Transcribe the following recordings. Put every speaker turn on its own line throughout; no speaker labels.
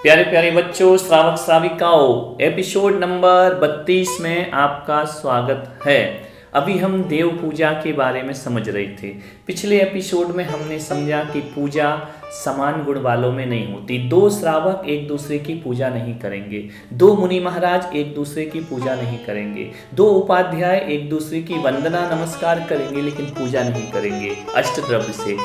प्यारे प्यारे बच्चों, श्रावक श्राविकाओं, एपिसोड नंबर 32 में आपका स्वागत है। अभी हम देव पूजा के बारे में समझ रहे थे। पिछले एपिसोड में हमने समझा कि पूजा समान गुण वालों में नहीं होती। दो श्रावक एक दूसरे की पूजा नहीं करेंगे, दो मुनि महाराज एक दूसरे की पूजा नहीं करेंगे, दो उपाध्याय एक दूसरे की वंदना नमस्कार करेंगे लेकिन पूजा नहीं करेंगे अष्टद्रव्य से,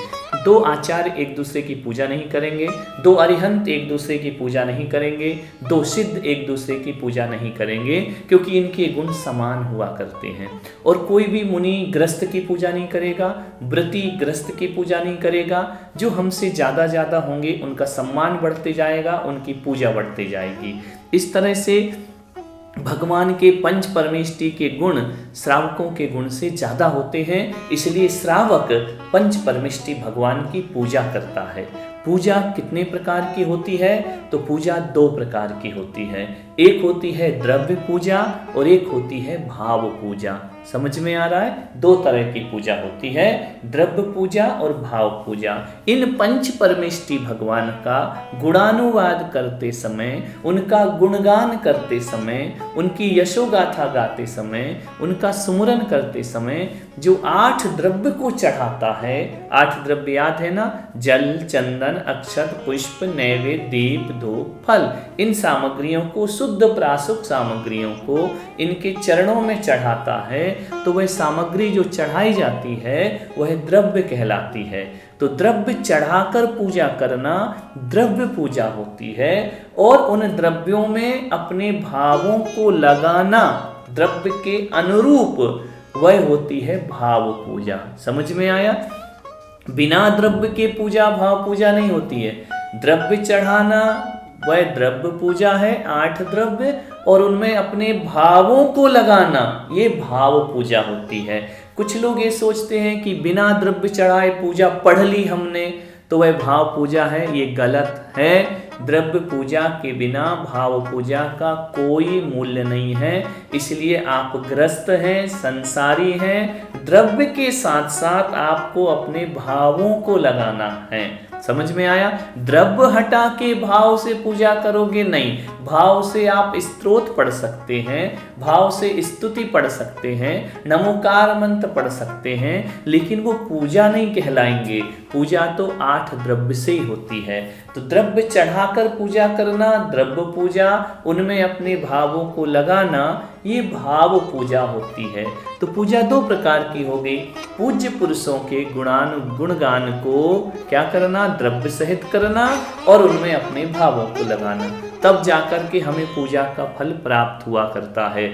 दो आचार्य एक दूसरे की पूजा नहीं करेंगे, दो अरिहंत एक दूसरे की पूजा नहीं करेंगे, दो सिद्ध एक दूसरे की पूजा नहीं करेंगे, क्योंकि इनके गुण समान हुआ करते हैं। और कोई भी मुनि ग्रस्त की पूजा नहीं करेगा, व्रती ग्रस्त की पूजा नहीं करेगा। जो हमसे ज़्यादा होंगे उनका सम्मान बढ़ते जाएगा, उनकी पूजा बढ़ती जाएगी। इस तरह से भगवान के पंच परमेष्टि के गुण श्रावकों के गुण से ज़्यादा होते हैं, इसलिए श्रावक पंच परमेष्टि भगवान की पूजा करता है। पूजा कितने प्रकार की होती है? तो पूजा दो प्रकार की होती है। एक होती है द्रव्य पूजा और एक होती है भाव पूजा। समझ में आ रहा है? दो तरह की पूजा होती है, द्रव्य पूजा और भाव पूजा। इन पंच परमेष्टि भगवान का गुणानुवाद करते समय, उनका गुणगान करते समय, उनकी यशोगाथा गाते समय, उनका सुमरन करते समय जो 8 द्रव्य को चढ़ाता है, 8 द्रव्य याद है ना? जल, चंदन, अक्षत, पुष्प, नैवेद्य, दीप, धूप, फल। इन सामग्रियों को, शुद्ध प्रासुक सामग्रियों को इनके चरणों में चढ़ाता है, तो वह सामग्री जो चढ़ाई जाती है वह द्रव्य कहलाती है। तो द्रव्य चढ़ाकर पूजा करना द्रव्य पूजा होती है, और उन द्रव्यों में अपने भावों को लगाना द्रव्य के अनुरूप वह होती है भाव पूजा। समझ में आया? बिना द्रव्य के पूजा भाव पूजा नहीं होती है। द्रव्य चढ़ाना वह द्रव्य पूजा है, 8 द्रव्य, और उनमें अपने भावों को लगाना ये भाव पूजा होती है। कुछ लोग ये सोचते हैं कि बिना द्रव्य चढ़ाए पूजा पढ़ ली हमने तो वह भाव पूजा है, ये गलत है। द्रव्य पूजा के बिना भाव पूजा का कोई मूल्य नहीं है। इसलिए आप ग्रस्त हैं, संसारी हैं, द्रव्य के साथ साथ आपको अपने भावों को लगाना है। समझ में आया? द्रव्य हटा के भाव से पूजा करोगे नहीं। भाव से आप स्तोत्र पढ़ सकते हैं, भाव से स्तुति पढ़ सकते हैं, नमोकार मंत्र पढ़ सकते हैं, लेकिन वो पूजा नहीं कहलाएंगे। पूजा तो 8 द्रव्य से ही होती है। तो द्रव्य चढ़ाकर पूजा करना द्रव्य पूजा, उनमें अपने भावों को लगाना ये भाव पूजा होती है। तो पूजा दो प्रकार की हो गई। पूज्य पुरुषों के गुणगान को क्या करना? द्रव्य सहित करना, और उनमें अपने भावों को लगाना, तब जाकर के हमें पूजा का फल प्राप्त हुआ करता है।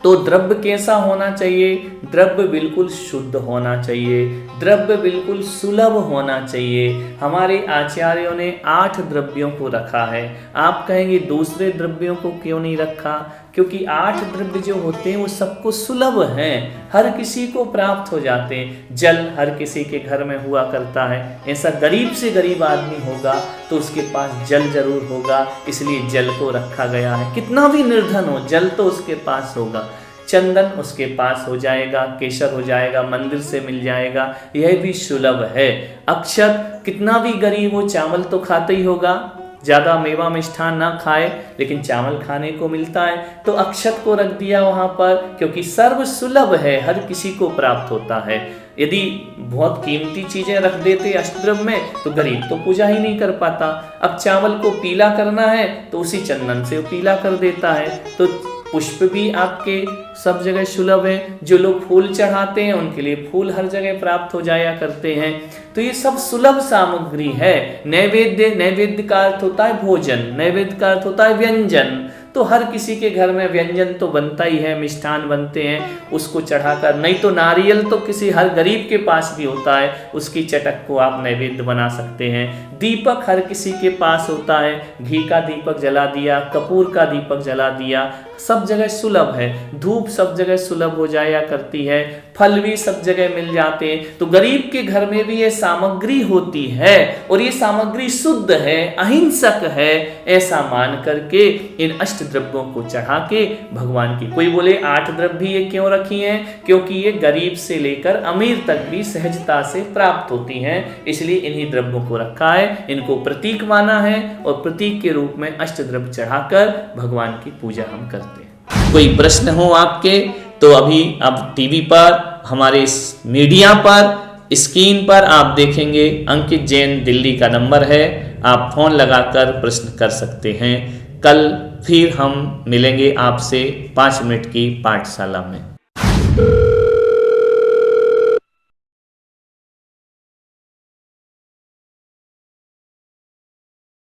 तो द्रव्य कैसा होना चाहिए? द्रव्य बिल्कुल शुद्ध होना चाहिए, द्रव्य बिल्कुल सुलभ होना चाहिए। हमारे आचार्यों ने 8 द्रव्यों को रखा है। आप कहेंगे दूसरे द्रव्यों को क्यों नहीं रखा? क्योंकि 8 द्रव्य जो होते हैं वो सबको सुलभ हैं, हर किसी को प्राप्त हो जाते हैं। जल हर किसी के घर में हुआ करता है। ऐसा गरीब से गरीब आदमी होगा तो उसके पास जल जरूर होगा, इसलिए जल को रखा गया है। कितना भी निर्धन हो, जल तो उसके पास होगा। चंदन उसके पास हो जाएगा, केसर हो जाएगा, मंदिर से मिल जाएगा, यह भी सुलभ है। अक्षत, कितना भी गरीब हो चावल तो खाता ही होगा, ज़्यादा मेवा मिष्ठान ना खाए लेकिन चावल खाने को मिलता है, तो अक्षत को रख दिया वहाँ पर, क्योंकि सर्व सुलभ है, हर किसी को प्राप्त होता है। यदि बहुत कीमती चीज़ें रख देते अष्टद्रव्य में तो गरीब तो पूजा ही नहीं कर पाता। अब चावल को पीला करना है तो उसी चंदन से पीला कर देता है। तो पुष्प भी आपके सब जगह सुलभ है। जो लोग फूल चढ़ाते हैं उनके लिए फूल हर जगह प्राप्त हो जाया करते हैं। तो ये सब सुलभ सामग्री है। नैवेद्य का अर्थ होता है भोजन, नैवेद्य का अर्थ होता है व्यंजन। तो हर किसी के घर में व्यंजन तो बनता ही है, मिष्ठान बनते हैं, उसको चढ़ाकर, नहीं तो नारियल तो किसी हर गरीब के पास भी होता है, उसकी चटक को आप नैवेद्य बना सकते हैं। दीपक हर किसी के पास होता है, घी का दीपक जला दिया, कपूर का दीपक जला दिया, सब जगह सुलभ है, धूप सब जगह सुलभ हो जाया करती है, फल भी सब जगह मिल जाते हैं। तो गरीब के घर में भी ये सामग्री होती है और ये सामग्री शुद्ध है, अहिंसक है, ऐसा मान करके इन अष्ट द्रव्यों को चढ़ा के भगवान की, कोई बोले 8 द्रव्य ये क्यों रखी हैं, क्योंकि ये गरीब से लेकर अमीर तक भी सहजता से प्राप्त होती हैं, इसलिए इन्हीं द्रव्यों को रखा है, इनको प्रतीक माना है और प्रतीक के रूप में अष्ट द्रव्य चढ़ाकर भगवान की पूजा हम करते हैं। कोई प्रश्न हो आपके तो अभी अब टीवी पर, हमारे मीडिया पर, स्क्रीन पर आप देखेंगे अंकित जैन दिल्ली का नंबर है, आप फोन लगाकर प्रश्न कर सकते हैं। कल फिर हम मिलेंगे आपसे 5 मिनट की पाठशाला में।